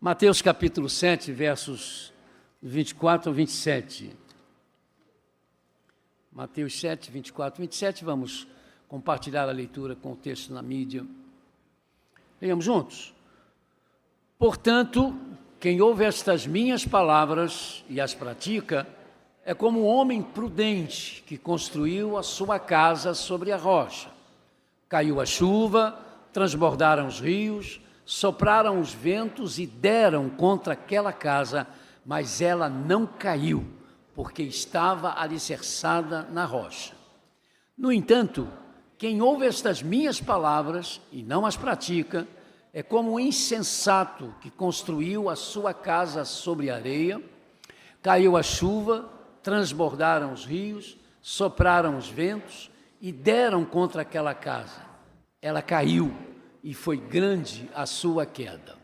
Mateus capítulo 7, versos 24 ao 27. Mateus 7, 24 e 27, vamos compartilhar a leitura com o texto na mídia. Leiamos juntos. Portanto, quem ouve estas minhas palavras e as pratica, é como um homem prudente que construiu a sua casa sobre a rocha. Caiu a chuva, transbordaram os rios, sopraram os ventos e deram contra aquela casa, mas ela não caiu, porque estava alicerçada na rocha. No entanto, quem ouve estas minhas palavras e não as pratica, é como um insensato que construiu a sua casa sobre areia, caiu a chuva, transbordaram os rios, sopraram os ventos e deram contra aquela casa. Ela caiu e foi grande a sua queda.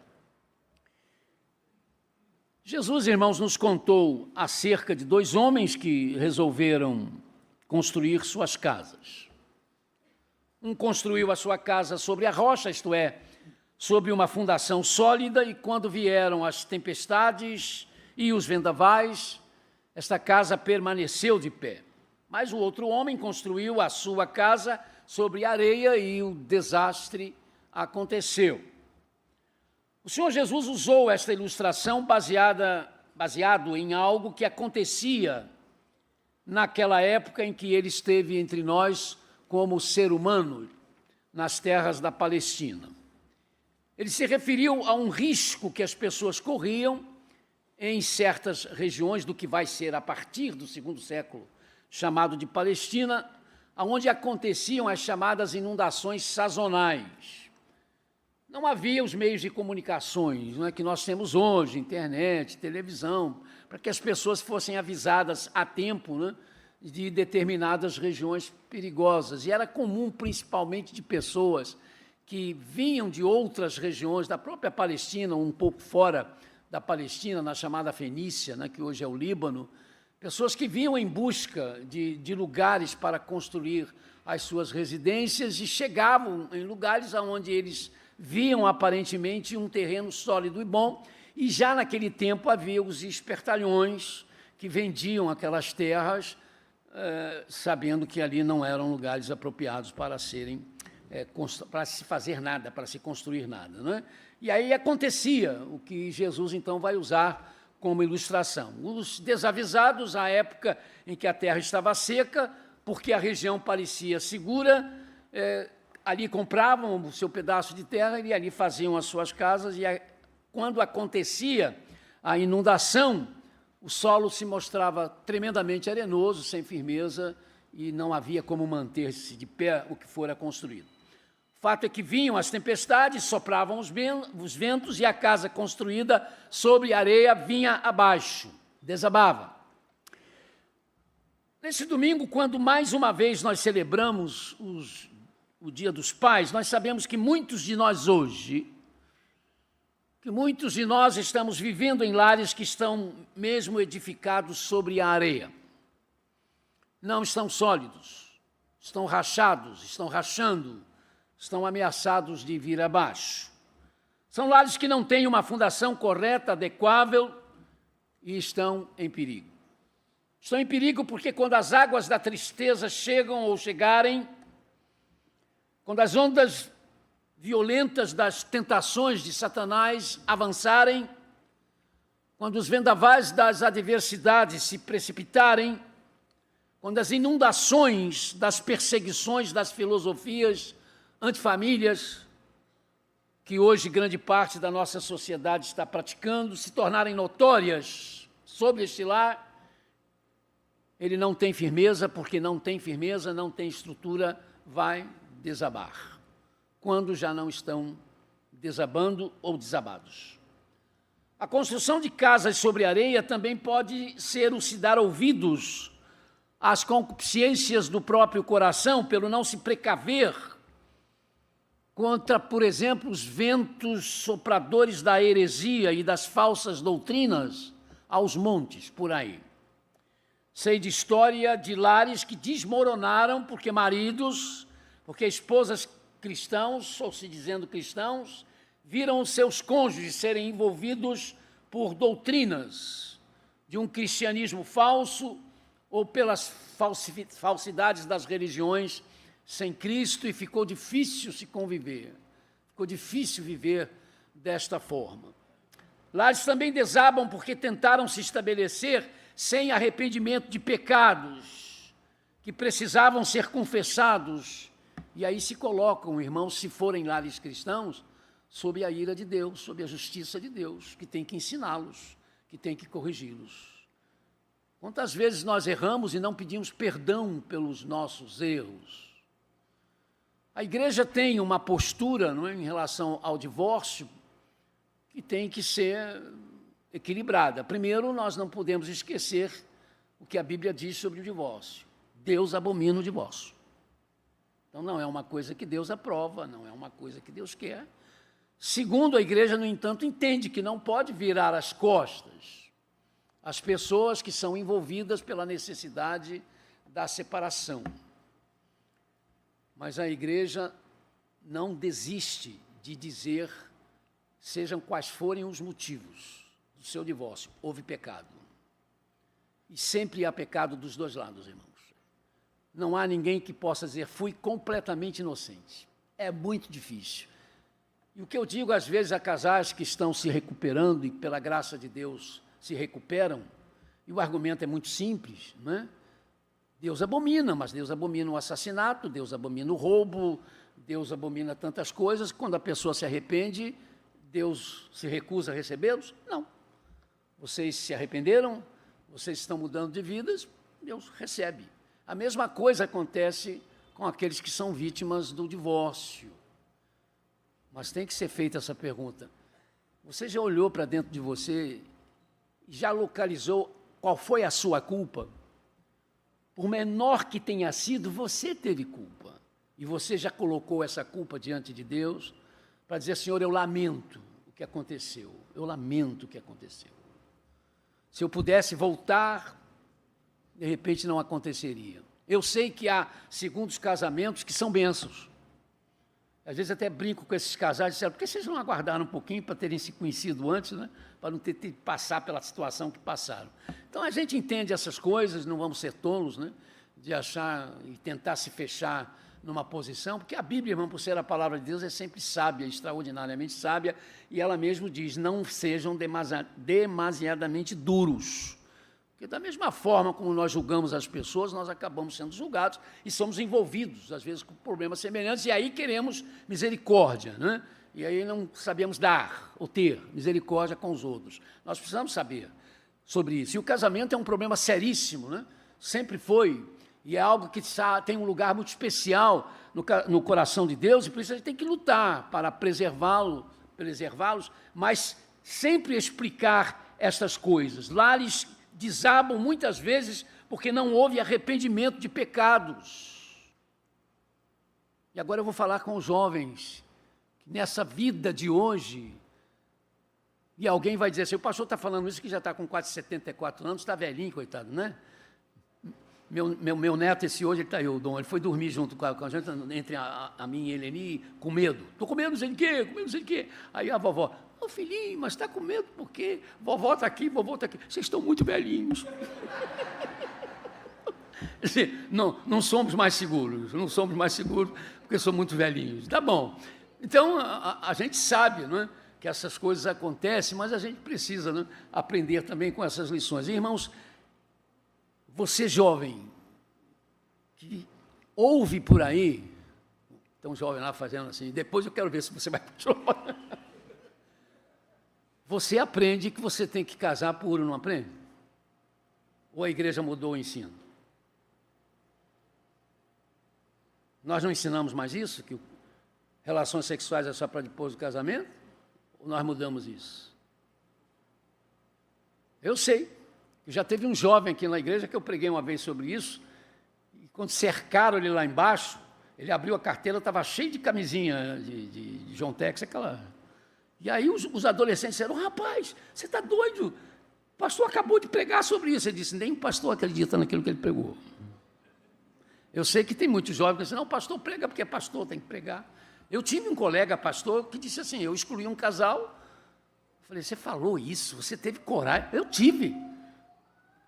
Jesus, irmãos, nos contou acerca de dois homens que resolveram construir suas casas. Um construiu a sua casa sobre a rocha, isto é, sobre uma fundação sólida, e quando vieram as tempestades e os vendavais, esta casa permaneceu de pé. Mas o outro homem construiu a sua casa sobre areia e o desastre aconteceu. O Senhor Jesus usou esta ilustração baseado em algo que acontecia naquela época em que ele esteve entre nós como ser humano nas terras da Palestina. Ele se referiu a um risco que as pessoas corriam em certas regiões do que vai ser a partir do segundo século, chamado de Palestina, onde aconteciam as chamadas inundações sazonais. Não havia os meios de comunicações, não é, que nós temos hoje, internet, televisão, para que as pessoas fossem avisadas a tempo, né, de determinadas regiões perigosas. E era comum, principalmente, de pessoas que vinham de outras regiões da própria Palestina, um pouco fora da Palestina, na chamada Fenícia, né, que hoje é o Líbano, pessoas que vinham em busca de lugares para construir as suas residências e chegavam em lugares onde eles viam aparentemente um terreno sólido e bom, e já naquele tempo havia os espertalhões que vendiam aquelas terras, sabendo que ali não eram lugares apropriados para para se fazer nada, para se construir nada, não é? E aí acontecia o que Jesus então vai usar como ilustração. Os desavisados, à época em que a terra estava seca, porque a região parecia segura, ali compravam o seu pedaço de terra e ali faziam as suas casas, e quando acontecia a inundação, o solo se mostrava tremendamente arenoso, sem firmeza, e não havia como manter-se de pé o que fora construído. O fato é que vinham as tempestades, sopravam os ventos, e a casa construída sobre areia vinha abaixo, desabava. Nesse domingo, quando mais uma vez nós celebramos o Dia dos Pais, nós sabemos que muitos de nós estamos vivendo em lares que estão mesmo edificados sobre a areia. Não estão sólidos, estão rachados, estão rachando, estão ameaçados de vir abaixo. São lares que não têm uma fundação correta, adequável, e estão em perigo. Estão em perigo porque quando as águas da tristeza chegam ou chegarem, quando as ondas violentas das tentações de Satanás avançarem, quando os vendavais das adversidades se precipitarem, quando as inundações das perseguições das filosofias antifamílias, que hoje grande parte da nossa sociedade está praticando, se tornarem notórias sobre este lar, ele não tem firmeza, porque não tem firmeza, não tem estrutura, vai desabar, quando já não estão desabando ou desabados. A construção de casas sobre areia também pode ser o se dar ouvidos às concupiscências do próprio coração, pelo não se precaver contra, por exemplo, os ventos sopradores da heresia e das falsas doutrinas aos montes, por aí. Sei de história de lares que desmoronaram porque esposas cristãos, ou se dizendo cristãos, viram os seus cônjuges serem envolvidos por doutrinas de um cristianismo falso ou pelas falsidades das religiões sem Cristo, e ficou difícil se conviver, ficou difícil viver desta forma. Lares também desabam porque tentaram se estabelecer sem arrependimento de pecados, que precisavam ser confessados, e aí se colocam, irmãos, se forem lares cristãos, sob a ira de Deus, sob a justiça de Deus, que tem que ensiná-los, que tem que corrigi-los. Quantas vezes nós erramos e não pedimos perdão pelos nossos erros? A igreja tem uma postura, não é, em relação ao divórcio, que tem que ser equilibrada. Primeiro, nós não podemos esquecer o que a Bíblia diz sobre o divórcio. Deus abomina o divórcio. Então, não é uma coisa que Deus aprova, não é uma coisa que Deus quer. Segundo, a igreja, no entanto, entende que não pode virar as costas às pessoas que são envolvidas pela necessidade da separação. Mas a igreja não desiste de dizer, sejam quais forem os motivos do seu divórcio, houve pecado. E sempre há pecado dos dois lados, irmãos. Não há ninguém que possa dizer, fui completamente inocente. É muito difícil. E o que eu digo, às vezes, a casais que estão se recuperando e, pela graça de Deus, se recuperam, e o argumento é muito simples, não é? Deus abomina, mas Deus abomina o assassinato, Deus abomina o roubo, Deus abomina tantas coisas. Quando a pessoa se arrepende, Deus se recusa a recebê-los? Não. Vocês se arrependeram, vocês estão mudando de vidas, Deus recebe. A mesma coisa acontece com aqueles que são vítimas do divórcio. Mas tem que ser feita essa pergunta. Você já olhou para dentro de você e já localizou qual foi a sua culpa? Por menor que tenha sido, você teve culpa. E você já colocou essa culpa diante de Deus para dizer, Senhor, eu lamento o que aconteceu. Eu lamento o que aconteceu. Se eu pudesse voltar, de repente não aconteceria. Eu sei que há segundos casamentos que são bênçãos. Às vezes até brinco com esses casais, disseram, por que vocês não aguardaram um pouquinho para terem se conhecido antes, né? Para não ter que passar pela situação que passaram. Então, a gente entende essas coisas, não vamos ser tolos, né? De achar e tentar se fechar numa posição, porque a Bíblia, irmão, por ser a palavra de Deus, é sempre sábia, extraordinariamente sábia, e ela mesmo diz, não sejam demasiadamente duros. Porque da mesma forma como nós julgamos as pessoas, nós acabamos sendo julgados e somos envolvidos, às vezes, com problemas semelhantes, e aí queremos misericórdia, né? E aí não sabemos dar ou ter misericórdia com os outros. Nós precisamos saber sobre isso. E o casamento é um problema seríssimo, né? Sempre foi, e é algo que tem um lugar muito especial no coração de Deus, e por isso a gente tem que lutar para preservá-los, mas sempre explicar estas coisas. Lares desabam muitas vezes porque não houve arrependimento de pecados. E agora eu vou falar com os jovens, que nessa vida de hoje, e alguém vai dizer assim, o pastor está falando isso que já está com quase 74 anos, está velhinho, coitado, né? Meu neto, esse hoje, ele está aí, o Dom, ele foi dormir junto com a gente, entre a mim e a Eleni, com medo. Estou com medo, não sei de quê, com medo, não sei de quê. Aí a vovó, ô filhinho, mas está com medo por quê? Vovó está aqui, vovô está aqui. Vocês estão muito velhinhos. Não somos mais seguros, porque somos muito velhinhos. Tá bom. Então, a gente sabe, não é, que essas coisas acontecem, mas a gente precisa, né, aprender também com essas lições. E, irmãos, você jovem, que ouve por aí, tem um jovem lá fazendo assim, depois eu quero ver se você vai continuar. Você aprende que você tem que casar puro, não aprende? Ou a igreja mudou o ensino? Nós não ensinamos mais isso, que relações sexuais é só para depois do casamento? Ou nós mudamos isso? Eu sei. Já teve um jovem aqui na igreja que eu preguei uma vez sobre isso, e quando cercaram ele lá embaixo, ele abriu a carteira, estava cheio de camisinha de John Tex, aquela... E aí os adolescentes disseram, rapaz, você está doido? O pastor acabou de pregar sobre isso. Ele disse, nem o pastor acredita naquilo que ele pregou. Eu sei que tem muitos jovens que dizem, não, o pastor prega porque é pastor, tem que pregar. Eu tive um colega pastor que disse assim, eu excluí um casal. Eu falei, você falou isso? Você teve coragem? Eu tive.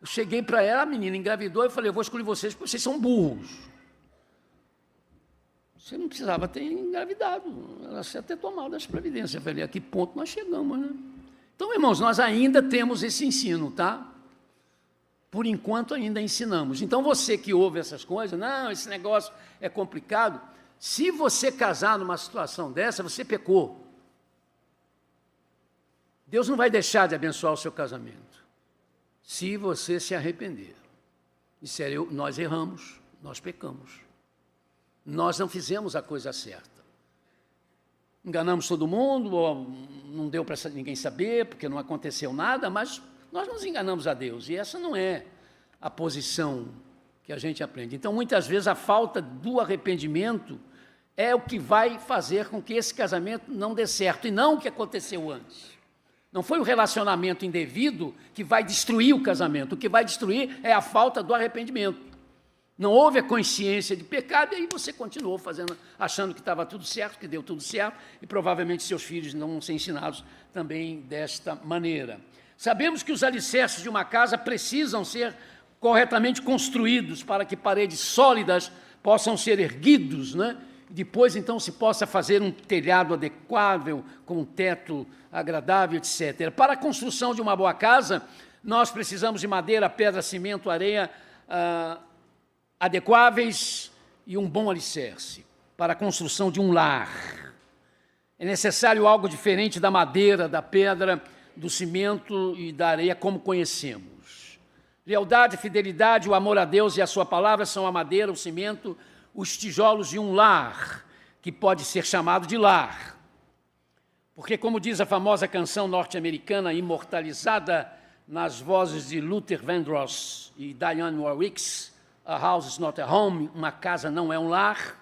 Eu cheguei para ela, a menina engravidou, eu falei, eu vou excluir vocês porque vocês são burros. Você não precisava ter engravidado, ela tinha ter tomado as providências. Eu falei, a que ponto nós chegamos, né? Então, irmãos, nós ainda temos esse ensino, tá? Por enquanto ainda ensinamos. Então, você que ouve essas coisas, não, esse negócio é complicado. Se você casar numa situação dessa, você pecou. Deus não vai deixar de abençoar o seu casamento, se você se arrepender. E sério, nós erramos, nós pecamos. Nós não fizemos a coisa certa. Enganamos todo mundo, ou não deu para ninguém saber, porque não aconteceu nada, mas nós nos enganamos a Deus, e essa não é a posição que a gente aprende. Então, muitas vezes, a falta do arrependimento é o que vai fazer com que esse casamento não dê certo, e não o que aconteceu antes. Não foi o relacionamento indevido que vai destruir o casamento, o que vai destruir é a falta do arrependimento. Não houve a consciência de pecado, e aí você continuou fazendo, achando que estava tudo certo, que deu tudo certo, e provavelmente seus filhos não vão ser ensinados também desta maneira. Sabemos que os alicerces de uma casa precisam ser corretamente construídos para que paredes sólidas possam ser erguidos, né? Depois, então, se possa fazer um telhado adequável, com um teto agradável, etc. Para a construção de uma boa casa, nós precisamos de madeira, pedra, cimento, areia, adequáveis e um bom alicerce. Para a construção de um lar, é necessário algo diferente da madeira, da pedra, do cimento e da areia, como conhecemos. Lealdade, fidelidade, o amor a Deus e a sua palavra são a madeira, o cimento, os tijolos de um lar, que pode ser chamado de lar. Porque, como diz a famosa canção norte-americana imortalizada nas vozes de Luther Vandross e Dionne Warwick, a house is not a home, uma casa não é um lar.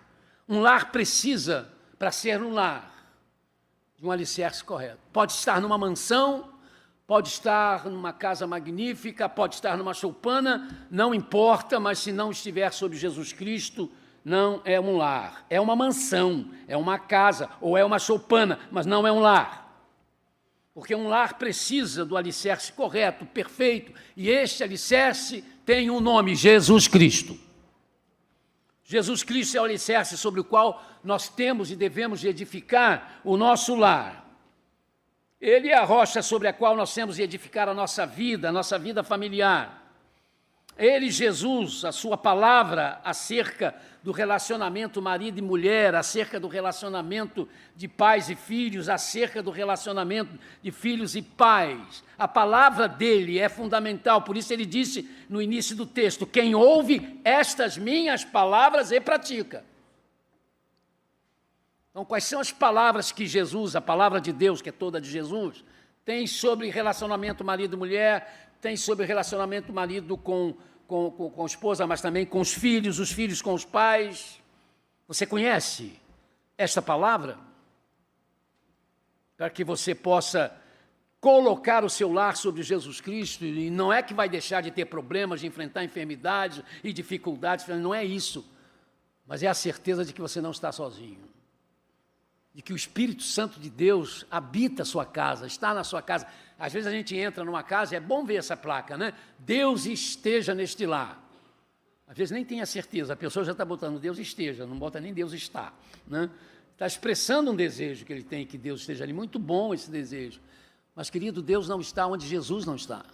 Um lar precisa, para ser um lar, de um alicerce correto. Pode estar numa mansão, pode estar numa casa magnífica, pode estar numa choupana, não importa, mas se não estiver sob Jesus Cristo, não é um lar. É uma mansão, é uma casa, ou é uma choupana, mas não é um lar. Porque um lar precisa do alicerce correto, perfeito, e este alicerce tem um nome, Jesus Cristo. Jesus Cristo é o alicerce sobre o qual nós temos e devemos edificar o nosso lar. Ele é a rocha sobre a qual nós temos de edificar a nossa vida familiar. Ele, Jesus, a sua palavra acerca do relacionamento marido e mulher, acerca do relacionamento de pais e filhos, acerca do relacionamento de filhos e pais. A palavra dele é fundamental, por isso ele disse no início do texto, quem ouve estas minhas palavras e pratica. Então, quais são as palavras que Jesus, a palavra de Deus, que é toda de Jesus, tem sobre relacionamento marido e mulher, tem sobre relacionamento marido com a esposa, mas também com os filhos com os pais. Você conhece esta palavra? Para que você possa colocar o seu lar sobre Jesus Cristo, e não é que vai deixar de ter problemas, de enfrentar enfermidades e dificuldades, não é isso, mas é a certeza de que você não está sozinho. De que o Espírito Santo de Deus habita a sua casa, está na sua casa. Às vezes a gente entra numa casa, é bom ver essa placa, né? Deus esteja neste lar. Às vezes nem tem a certeza, a pessoa já está botando Deus esteja, não bota nem Deus está, né? Está expressando um desejo que ele tem, que Deus esteja ali. Muito bom esse desejo. Mas, querido, Deus não está onde Jesus não está.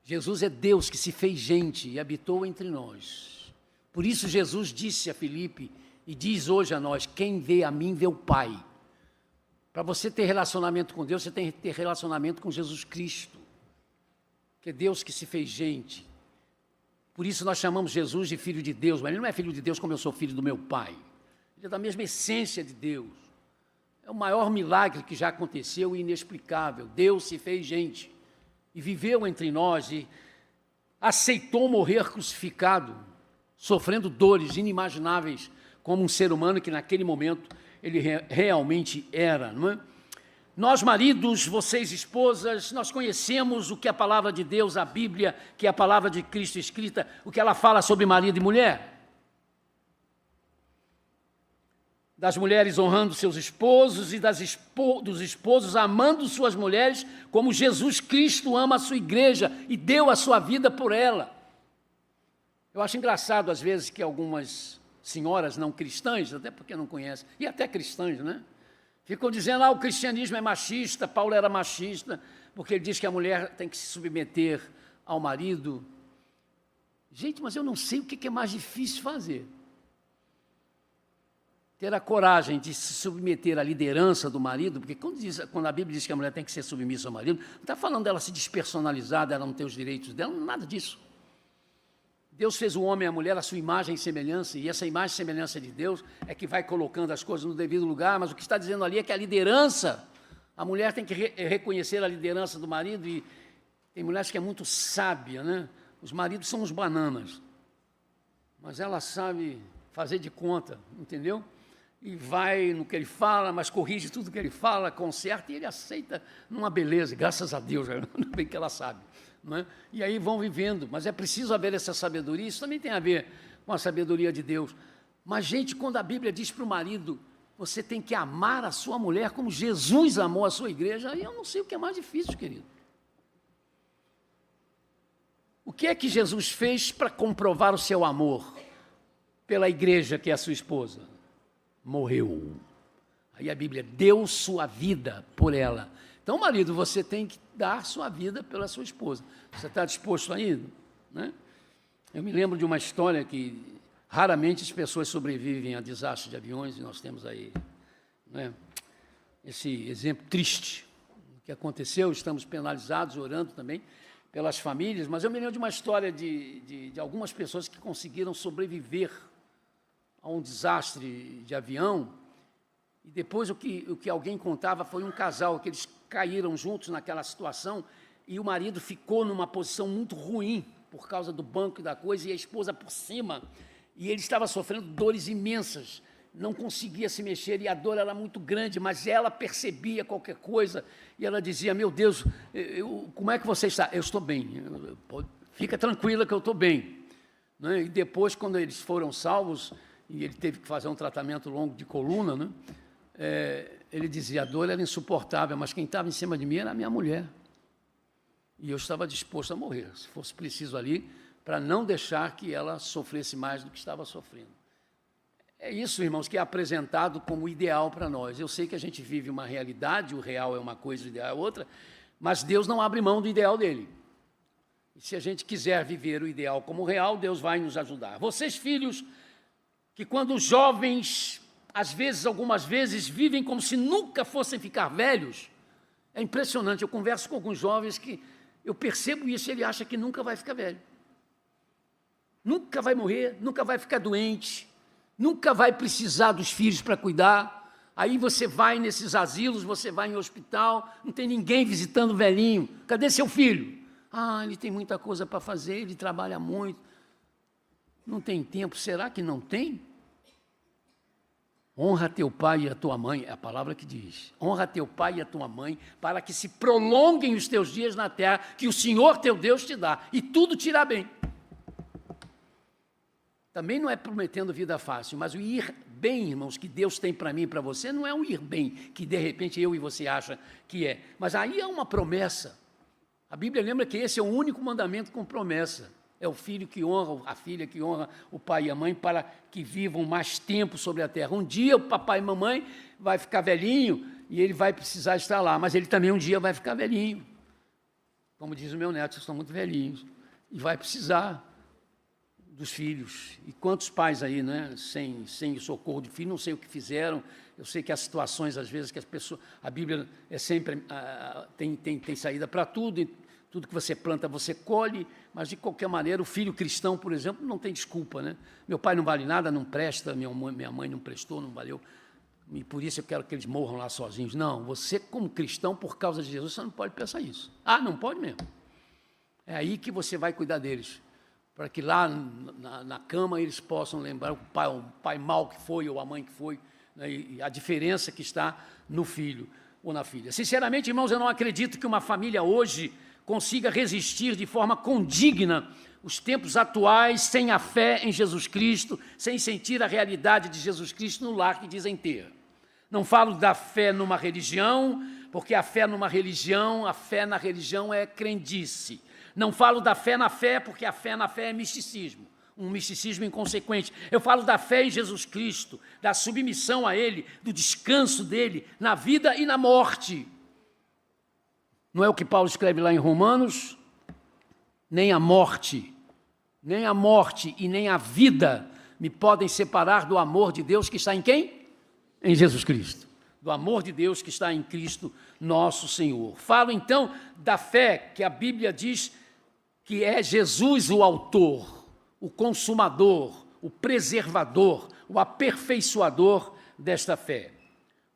Jesus é Deus que se fez gente e habitou entre nós. Por isso Jesus disse a Filipe, e diz hoje a nós, quem vê a mim, vê o Pai. Para você ter relacionamento com Deus, você tem que ter relacionamento com Jesus Cristo, que é Deus que se fez gente. Por isso nós chamamos Jesus de Filho de Deus, mas ele não é Filho de Deus como eu sou filho do meu Pai. Ele é da mesma essência de Deus. É o maior milagre que já aconteceu e inexplicável. Deus se fez gente e viveu entre nós e aceitou morrer crucificado, sofrendo dores inimagináveis, como um ser humano que naquele momento ele realmente era, não é? Nós maridos, vocês esposas, nós conhecemos o que a palavra de Deus, a Bíblia, que é a palavra de Cristo escrita, o que ela fala sobre marido e mulher. das mulheres honrando seus esposos e dos esposos amando suas mulheres, como Jesus Cristo ama a sua igreja e deu a sua vida por ela. Eu acho engraçado, às vezes, que algumas senhoras não cristãs, até porque não conhecem, e até cristãs, né? Ficam dizendo, o cristianismo é machista, Paulo era machista, porque ele diz que a mulher tem que se submeter ao marido. Gente, mas eu não sei o que é mais difícil fazer. Ter a coragem de se submeter à liderança do marido, porque quando a Bíblia diz que a mulher tem que ser submissa ao marido, não está falando dela se despersonalizar, dela não ter os direitos dela, nada disso. Deus fez o homem e a mulher à sua imagem e semelhança, e essa imagem e semelhança de Deus é que vai colocando as coisas no devido lugar, mas o que está dizendo ali é que a liderança, a mulher tem que reconhecer a liderança do marido, e tem mulheres que é muito sábia, né? Os maridos são uns bananas, mas ela sabe fazer de conta, entendeu? E vai no que ele fala, mas corrige tudo que ele fala, conserta, e ele aceita numa beleza, graças a Deus, ainda bem que ela sabe. Não é? E aí vão vivendo, mas é preciso haver essa sabedoria, isso também tem a ver com a sabedoria de Deus. Mas, gente, quando a Bíblia diz para o marido, você tem que amar a sua mulher como Jesus amou a sua igreja, aí eu não sei o que é mais difícil, querido. O que é que Jesus fez para comprovar o seu amor pela igreja que é a sua esposa? Morreu. Aí a Bíblia deu sua vida por ela. Então, marido, você tem que dar sua vida pela sua esposa. Você está disposto a ir? Né? Eu me lembro de uma história que raramente as pessoas sobrevivem a desastres de aviões, e nós temos aí, né, esse exemplo triste que aconteceu. Estamos penalizados, orando também pelas famílias, mas eu me lembro de uma história de algumas pessoas que conseguiram sobreviver a um desastre de avião, e depois o que alguém contava foi um casal, que eles caíram juntos naquela situação, e o marido ficou numa posição muito ruim, por causa do banco e da coisa, e a esposa por cima, e ele estava sofrendo dores imensas, não conseguia se mexer, e a dor era muito grande, mas ela percebia qualquer coisa, e ela dizia, meu Deus, como é que você está? Eu estou bem, fica tranquila que eu estou bem. Né? E depois, quando eles foram salvos, e ele teve que fazer um tratamento longo de coluna, né? Ele dizia, a dor era insuportável, mas quem estava em cima de mim era a minha mulher. E eu estava disposto a morrer, se fosse preciso ali, para não deixar que ela sofresse mais do que estava sofrendo. É isso, irmãos, que é apresentado como ideal para nós. Eu sei que a gente vive uma realidade, o real é uma coisa, o ideal é outra, mas Deus não abre mão do ideal dele. E se a gente quiser viver o ideal como real, Deus vai nos ajudar. Vocês, filhos, que quando jovens, às vezes, algumas vezes, vivem como se nunca fossem ficar velhos, é impressionante. Eu converso com alguns jovens que eu percebo isso, ele acha que nunca vai ficar velho. Nunca vai morrer, nunca vai ficar doente, nunca vai precisar dos filhos para cuidar. Aí você vai nesses asilos, você vai em hospital, não tem ninguém visitando o velhinho. Cadê seu filho? Ele tem muita coisa para fazer, ele trabalha muito. Não tem tempo, será que não tem? Honra teu pai e a tua mãe, é a palavra que diz. Honra teu pai e a tua mãe, para que se prolonguem os teus dias na terra, que o Senhor teu Deus te dá, e tudo te irá bem. Também não é prometendo vida fácil, mas o ir bem, irmãos, que Deus tem para mim e para você, não é um ir bem, que de repente eu e você acha que é. Mas aí é uma promessa. A Bíblia lembra que esse é o único mandamento com promessa. É o filho que honra, a filha que honra o pai e a mãe para que vivam mais tempo sobre a terra. Um dia o papai e a mamãe vai ficar velhinho e ele vai precisar estar lá, mas ele também um dia vai ficar velhinho. Como diz o meu neto, vocês estão muito velhinhos. E vai precisar dos filhos. E quantos pais aí, né, sem o socorro de filho, não sei o que fizeram. Eu sei que há situações, às vezes, que as pessoas... A Bíblia é sempre... tem saída para tudo, e tudo que você planta, você colhe, mas, de qualquer maneira, o filho cristão, por exemplo, não tem desculpa, né? Meu pai não vale nada, não presta, minha mãe não prestou, não valeu, e por isso eu quero que eles morram lá sozinhos. Não, você, como cristão, por causa de Jesus, você não pode pensar isso. Não pode mesmo. É aí que você vai cuidar deles, para que lá na cama eles possam lembrar o pai mau que foi, ou a mãe que foi, né? E a diferença que está no filho ou na filha. Sinceramente, irmãos, eu não acredito que uma família hoje consiga resistir de forma condigna os tempos atuais sem a fé em Jesus Cristo, sem sentir a realidade de Jesus Cristo no lar que dizem ter. Não falo da fé numa religião, porque a fé na religião é crendice. Não falo da fé na fé, porque a fé na fé é misticismo, um misticismo inconsequente. Eu falo da fé em Jesus Cristo, da submissão a Ele, do descanso dEle na vida e na morte. Não é o que Paulo escreve lá em Romanos? Nem a morte e nem a vida me podem separar do amor de Deus que está em quem? Em Jesus Cristo. Do amor de Deus que está em Cristo nosso Senhor. Falo então da fé que a Bíblia diz que é Jesus o autor, o consumador, o preservador, o aperfeiçoador desta fé.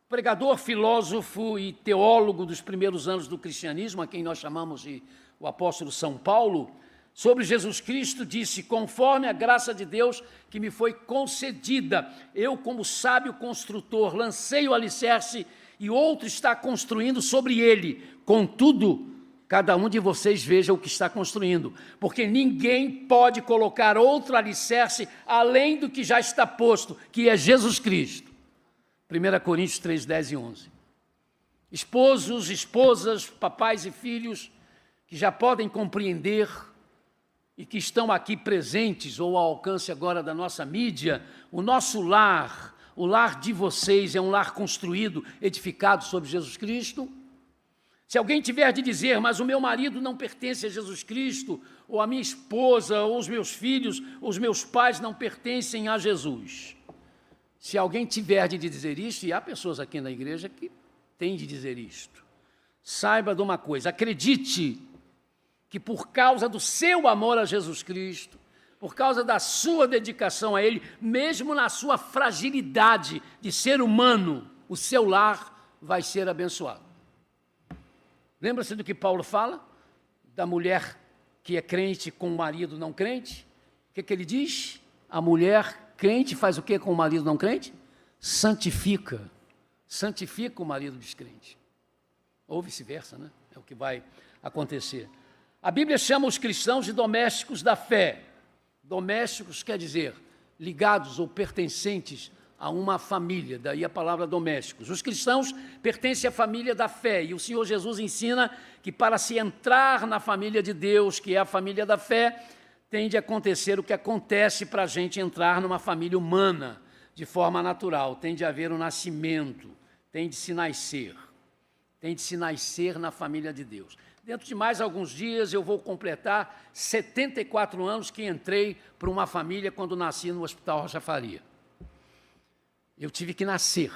Pregador, filósofo e teólogo dos primeiros anos do cristianismo, a quem nós chamamos de o apóstolo São Paulo, sobre Jesus Cristo disse: conforme a graça de Deus que me foi concedida, eu, como sábio construtor, lancei o alicerce e outro está construindo sobre ele. Contudo, cada um de vocês veja o que está construindo, porque ninguém pode colocar outro alicerce além do que já está posto, que é Jesus Cristo. 1 Coríntios 3, 10 e 11. Esposos, esposas, papais e filhos que já podem compreender e que estão aqui presentes ou ao alcance agora da nossa mídia, o nosso lar, o lar de vocês é um lar construído, edificado sobre Jesus Cristo. Se alguém tiver de dizer, mas o meu marido não pertence a Jesus Cristo, ou a minha esposa, ou os meus filhos, ou os meus pais não pertencem a Jesus. Se alguém tiver de dizer isto, e há pessoas aqui na igreja que têm de dizer isto, saiba de uma coisa, acredite que por causa do seu amor a Jesus Cristo, por causa da sua dedicação a Ele, mesmo na sua fragilidade de ser humano, o seu lar vai ser abençoado. Lembra-se do que Paulo fala? Da mulher que é crente com o marido não crente? O que ele diz? A mulher crente faz o que com o marido não crente? Santifica o marido descrente. Ou vice-versa, né? É o que vai acontecer. A Bíblia chama os cristãos de domésticos da fé. Domésticos quer dizer ligados ou pertencentes a uma família, daí a palavra domésticos. Os cristãos pertencem à família da fé, e o Senhor Jesus ensina que para se entrar na família de Deus, que é a família da fé, tem de acontecer o que acontece para a gente entrar numa família humana, de forma natural. Tem de haver um nascimento, tem de se nascer na família de Deus. Dentro de mais alguns dias eu vou completar 74 anos que entrei para uma família quando nasci no Hospital Rocha Faria. Eu tive que nascer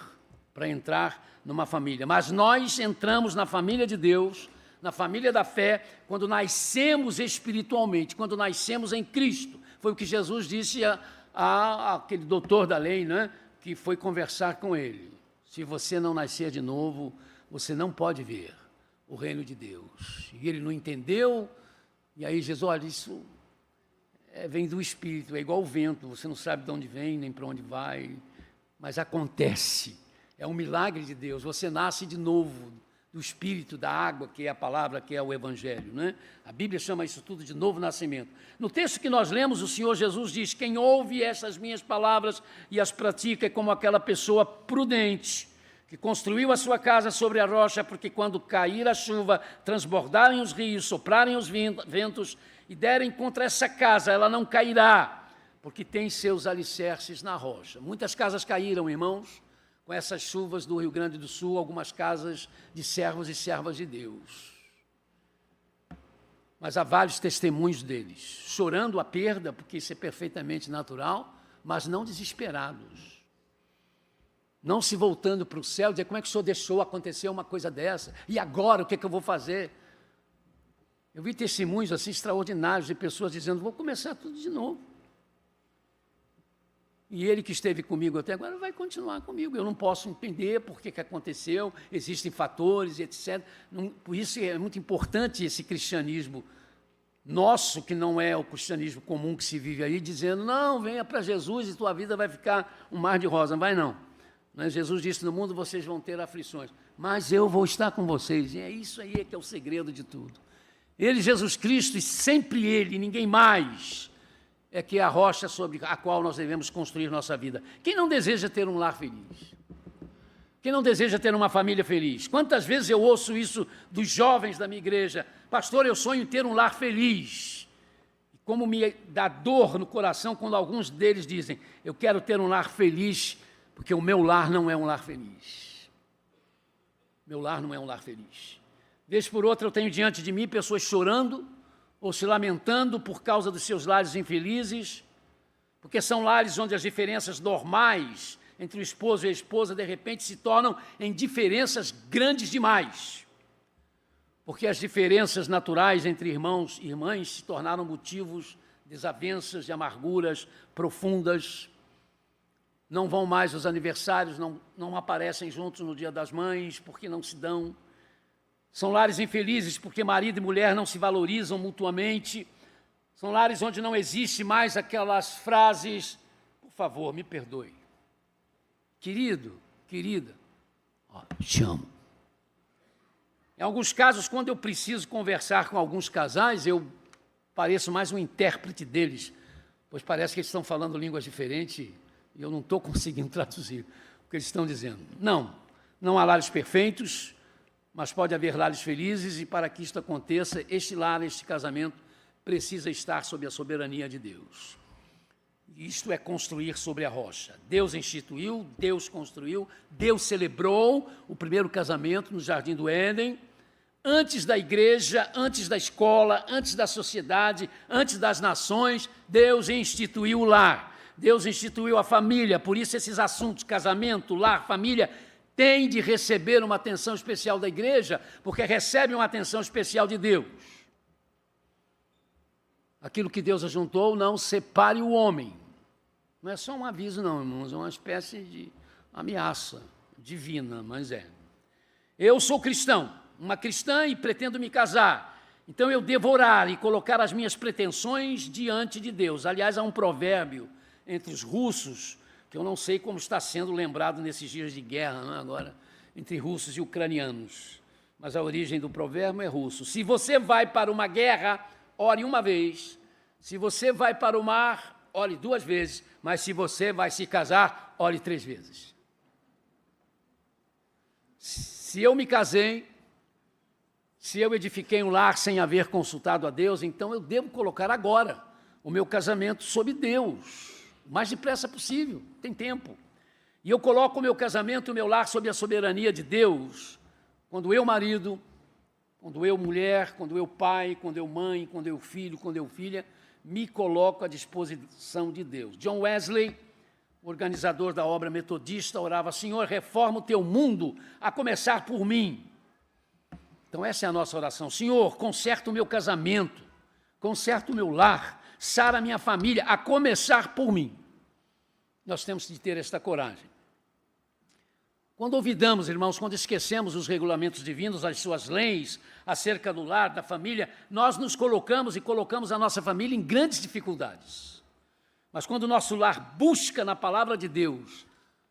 para entrar numa família, mas nós entramos na família de Deus, na família da fé, quando nascemos espiritualmente, quando nascemos em Cristo. Foi o que Jesus disse a aquele doutor da lei, né, que foi conversar com ele. Se você não nascer de novo, você não pode ver o reino de Deus. E ele não entendeu, e aí Jesus, olha, isso vem do Espírito, é igual o vento, você não sabe de onde vem, nem para onde vai, mas acontece, é um milagre de Deus, você nasce de novo, do Espírito, da água, que é a palavra, que é o Evangelho, né? A Bíblia chama isso tudo de novo nascimento. No texto que nós lemos, o Senhor Jesus diz: quem ouve essas minhas palavras e as pratica é como aquela pessoa prudente, que construiu a sua casa sobre a rocha, porque quando cair a chuva, transbordarem os rios, soprarem os ventos e derem contra essa casa, ela não cairá, porque tem seus alicerces na rocha. Muitas casas caíram, irmãos, com essas chuvas do Rio Grande do Sul, algumas casas de servos e servas de Deus. Mas há vários testemunhos deles, chorando a perda, porque isso é perfeitamente natural, mas não desesperados. Não se voltando para o céu, dizer, como é que o Senhor deixou acontecer uma coisa dessa? E agora, o que é que eu vou fazer? Eu vi testemunhos assim extraordinários de pessoas dizendo, vou começar tudo de novo. E ele que esteve comigo até agora vai continuar comigo. Eu não posso entender por que aconteceu, existem fatores, etc. Por isso é muito importante esse cristianismo nosso, que não é o cristianismo comum que se vive aí, dizendo, não, venha para Jesus e tua vida vai ficar um mar de rosa. Não vai não. Jesus disse, no mundo vocês vão ter aflições, mas eu vou estar com vocês. E é isso aí que é o segredo de tudo. Ele, Jesus Cristo, e sempre Ele, ninguém mais, é que é a rocha sobre a qual nós devemos construir nossa vida. Quem não deseja ter um lar feliz? Quem não deseja ter uma família feliz? Quantas vezes eu ouço isso dos jovens da minha igreja? Pastor, eu sonho em ter um lar feliz. E como me dá dor no coração quando alguns deles dizem, eu quero ter um lar feliz, porque o meu lar não é um lar feliz. Meu lar não é um lar feliz. Vez por outra eu tenho diante de mim pessoas chorando ou se lamentando por causa dos seus lares infelizes, porque são lares onde as diferenças normais entre o esposo e a esposa, de repente, se tornam em diferenças grandes demais. Porque as diferenças naturais entre irmãos e irmãs se tornaram motivos de desavenças, de amarguras profundas. Não vão mais aos aniversários, não aparecem juntos no Dia das Mães, porque não se dão. São lares infelizes porque marido e mulher não se valorizam mutuamente. São lares onde não existe mais aquelas frases, por favor, me perdoe. Querido, querida, te amo. Em alguns casos, quando eu preciso conversar com alguns casais, eu pareço mais um intérprete deles, pois parece que eles estão falando línguas diferentes e eu não estou conseguindo traduzir o que eles estão dizendo. Não há lares perfeitos, mas pode haver lares felizes, e para que isto aconteça, este lar, este casamento, precisa estar sob a soberania de Deus. Isto é construir sobre a rocha. Deus instituiu, Deus construiu, Deus celebrou o primeiro casamento no Jardim do Éden, antes da igreja, antes da escola, antes da sociedade, antes das nações, Deus instituiu o lar, Deus instituiu a família, por isso esses assuntos, casamento, lar, família, têm de receber uma atenção especial da igreja, porque recebem uma atenção especial de Deus. Aquilo que Deus ajuntou, não separe o homem. Não é só um aviso, não, irmãos, é uma espécie de ameaça divina, mas é. Eu sou cristão, uma cristã, e pretendo me casar. Então eu devo orar e colocar as minhas pretensões diante de Deus. Aliás, há um provérbio entre os russos, que eu não sei como está sendo lembrado nesses dias de guerra, não é, agora, entre russos e ucranianos. Mas a origem do provérbio é russo. Se você vai para uma guerra, ore uma vez. Se você vai para o mar, ore 2 vezes. Mas se você vai se casar, ore 3 vezes. Se eu me casei, se eu edifiquei um lar sem haver consultado a Deus, então eu devo colocar agora o meu casamento sob Deus, o mais depressa possível, tem tempo. E eu coloco o meu casamento, o meu lar sob a soberania de Deus, quando eu marido, quando eu mulher, quando eu pai, quando eu mãe, quando eu filho, quando eu filha, me coloco à disposição de Deus. John Wesley, organizador da obra metodista, orava, Senhor, reforma o teu mundo, a começar por mim. Então essa é a nossa oração. Senhor, conserta o meu casamento, conserta o meu lar, sara a minha família, a começar por mim. Nós temos de ter esta coragem. Quando olvidamos, irmãos, quando esquecemos os regulamentos divinos, as suas leis acerca do lar, da família, nós nos colocamos e colocamos a nossa família em grandes dificuldades. Mas quando o nosso lar busca na palavra de Deus,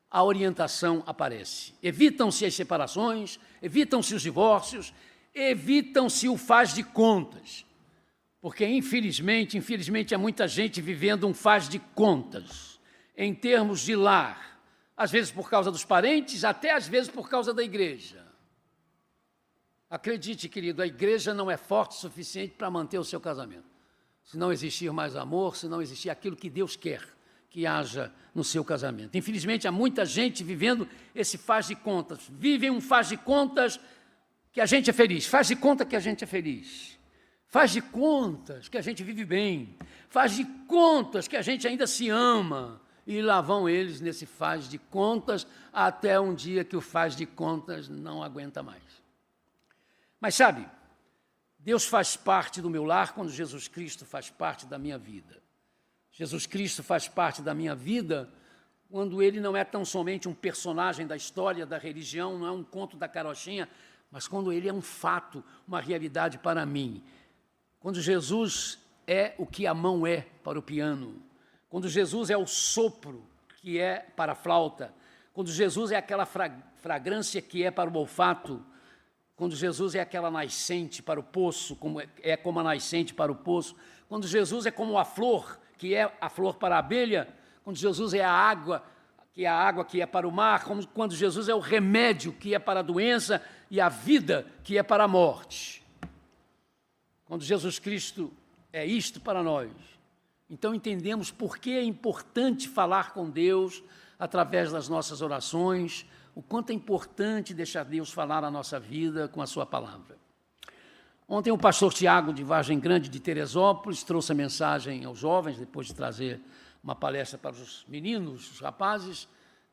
a orientação aparece. Evitam-se as separações, evitam-se os divórcios, evitam-se o faz de contas. Porque, infelizmente, há muita gente vivendo um faz de contas, em termos de lar, às vezes por causa dos parentes, até às vezes por causa da igreja. Acredite, querido, a igreja não é forte o suficiente para manter o seu casamento. Se não existir mais amor, se não existir aquilo que Deus quer que haja no seu casamento. Infelizmente, há muita gente vivendo esse faz de contas. Vivem um faz de contas que a gente é feliz. Faz de conta que a gente é feliz. Faz de contas que a gente vive bem. Faz de contas que a gente ainda se ama. E lá vão eles nesse faz de contas, até um dia que o faz de contas não aguenta mais. Mas sabe, Deus faz parte do meu lar quando Jesus Cristo faz parte da minha vida. Jesus Cristo faz parte da minha vida quando Ele não é tão somente um personagem da história, da religião, não é um conto da carochinha, mas quando Ele é um fato, uma realidade para mim. Quando Jesus é o que a mão é para o piano, quando Jesus é o sopro que é para a flauta, quando Jesus é aquela fragrância que é para o olfato, quando Jesus é aquela nascente para o poço, como a nascente para o poço, quando Jesus é como a flor, que é a flor para a abelha, quando Jesus é a água que é para o mar, como quando Jesus é o remédio que é para a doença e a vida que é para a morte. Quando Jesus Cristo é isto para nós, então entendemos por que é importante falar com Deus através das nossas orações, o quanto é importante deixar Deus falar a nossa vida com a sua palavra. Ontem o pastor Tiago, de Vargem Grande, de Teresópolis, trouxe a mensagem aos jovens, depois de trazer uma palestra para os meninos, os rapazes.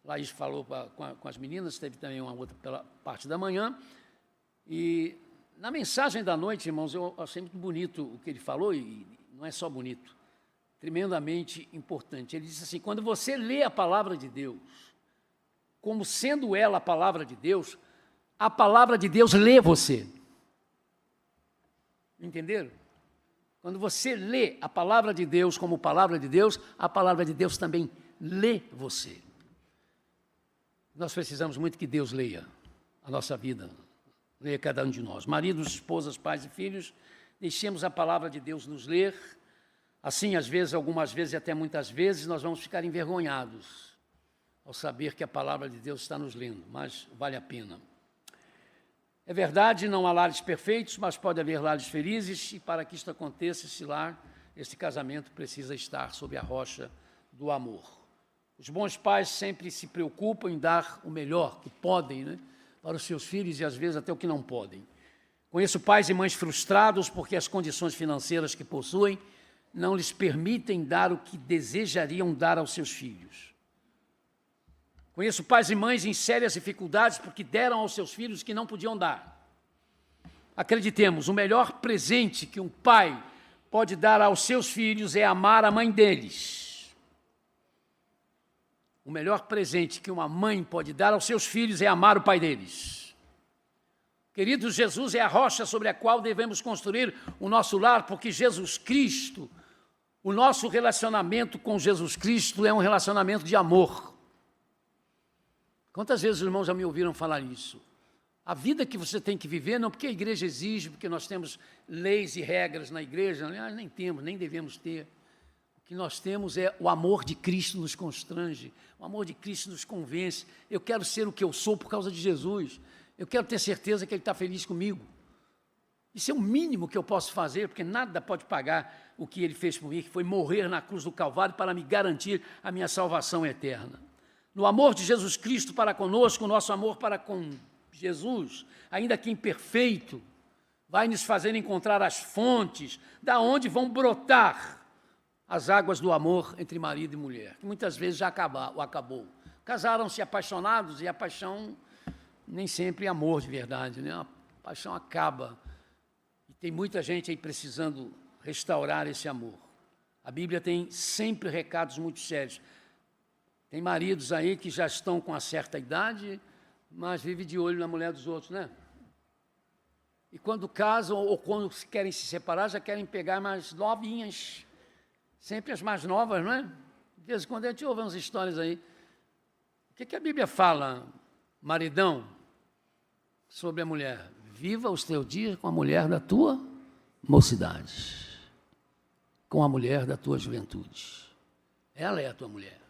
Laís falou com as meninas, teve também uma outra pela parte da manhã. E na mensagem da noite, irmãos, eu achei muito bonito o que ele falou, e não é só bonito, tremendamente importante. Ele disse assim, quando você lê a palavra de Deus, como sendo ela a palavra de Deus lê você. Entenderam? Quando você lê a palavra de Deus como palavra de Deus, a palavra de Deus também lê você. Nós precisamos muito que Deus leia a nossa vida, leia cada um de nós. Maridos, esposas, pais e filhos, deixemos a palavra de Deus nos ler. Assim, às vezes, algumas vezes e até muitas vezes, nós vamos ficar envergonhados ao saber que a palavra de Deus está nos lendo, mas vale a pena. É verdade, não há lares perfeitos, mas pode haver lares felizes, e para que isto aconteça, esse casamento precisa estar sob a rocha do amor. Os bons pais sempre se preocupam em dar o melhor que podem, para os seus filhos e às vezes até o que não podem. Conheço pais e mães frustrados porque as condições financeiras que possuem não lhes permitem dar o que desejariam dar aos seus filhos. Conheço pais e mães em sérias dificuldades porque deram aos seus filhos o que não podiam dar. Acreditemos, o melhor presente que um pai pode dar aos seus filhos é amar a mãe deles. O melhor presente que uma mãe pode dar aos seus filhos é amar o pai deles. Queridos, Jesus é a rocha sobre a qual devemos construir o nosso lar, porque Jesus Cristo, o nosso relacionamento com Jesus Cristo é um relacionamento de amor. Quantas vezes os irmãos já me ouviram falar isso? A vida que você tem que viver, não porque a igreja exige, porque nós temos leis e regras na igreja, nem temos, nem devemos ter. O que nós temos é o amor de Cristo nos constrange, o amor de Cristo nos convence. Eu quero ser o que eu sou por causa de Jesus. Eu quero ter certeza que Ele está feliz comigo. Isso é o mínimo que eu posso fazer, porque nada pode pagar o que Ele fez por mim, que foi morrer na cruz do Calvário para me garantir a minha salvação eterna. No amor de Jesus Cristo para conosco, o nosso amor para com Jesus, ainda que imperfeito, vai nos fazer encontrar as fontes da onde vão brotar as águas do amor entre marido e mulher, que muitas vezes já acabou. Casaram-se apaixonados e a paixão nem sempre é amor de verdade, A paixão acaba. E tem muita gente aí precisando restaurar esse amor. A Bíblia tem sempre recados muito sérios. Tem maridos aí que já estão com uma certa idade, mas vivem de olho na mulher dos outros, E quando casam ou quando querem se separar, já querem pegar mais novinhas. Sempre as mais novas, De vez em quando a gente ouve umas histórias aí. O que a Bíblia fala, maridão, sobre a mulher? Viva os teus dias com a mulher da tua mocidade, com a mulher da tua juventude. Ela é a tua mulher.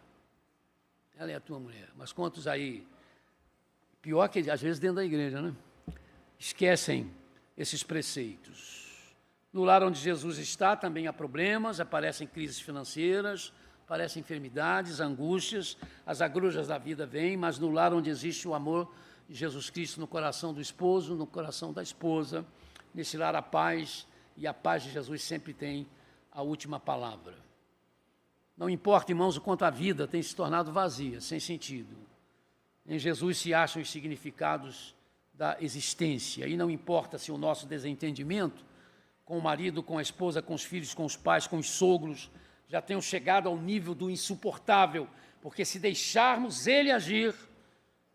Ela é a tua mulher. Mas quantos aí, pior que às vezes dentro da igreja, esquecem esses preceitos. No lar onde Jesus está também há problemas, aparecem crises financeiras, aparecem enfermidades, angústias, as agruras da vida vêm, mas no lar onde existe o amor de Jesus Cristo no coração do esposo, no coração da esposa, nesse lar a paz, e a paz de Jesus sempre tem a última palavra. Não importa, irmãos, o quanto a vida tem se tornado vazia, sem sentido. Em Jesus se acham os significados da existência. E não importa se o nosso desentendimento com o marido, com a esposa, com os filhos, com os pais, com os sogros, já tenham chegado ao nível do insuportável, porque se deixarmos Ele agir,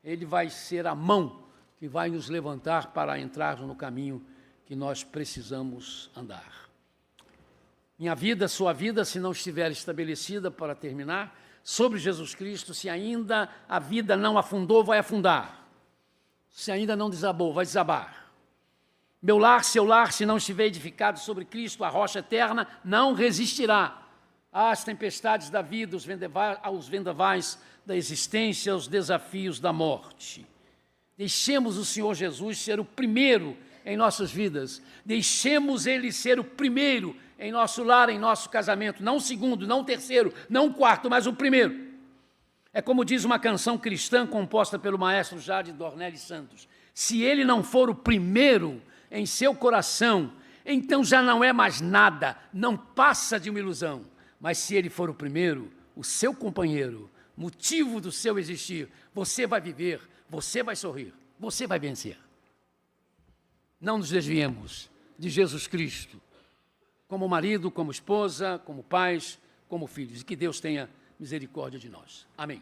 Ele vai ser a mão que vai nos levantar para entrarmos no caminho que nós precisamos andar. Minha vida, sua vida, se não estiver estabelecida, para terminar, sobre Jesus Cristo, se ainda a vida não afundou, vai afundar. Se ainda não desabou, vai desabar. Meu lar, seu lar, se não estiver edificado sobre Cristo, a rocha eterna, não resistirá às tempestades da vida, aos vendavais da existência, aos desafios da morte. Deixemos o Senhor Jesus ser o primeiro em nossas vidas. Deixemos Ele ser o primeiro em nosso lar, em nosso casamento. Não o segundo, não o terceiro, não o quarto, mas o primeiro. É como diz uma canção cristã composta pelo maestro Jade Dornelles Santos. Se Ele não for o primeiro em seu coração, então já não é mais nada, não passa de uma ilusão. Mas se Ele for o primeiro, o seu companheiro, motivo do seu existir, você vai viver, você vai sorrir, você vai vencer. Não nos desviemos de Jesus Cristo, como marido, como esposa, como pais, como filhos, e que Deus tenha misericórdia de nós. Amém.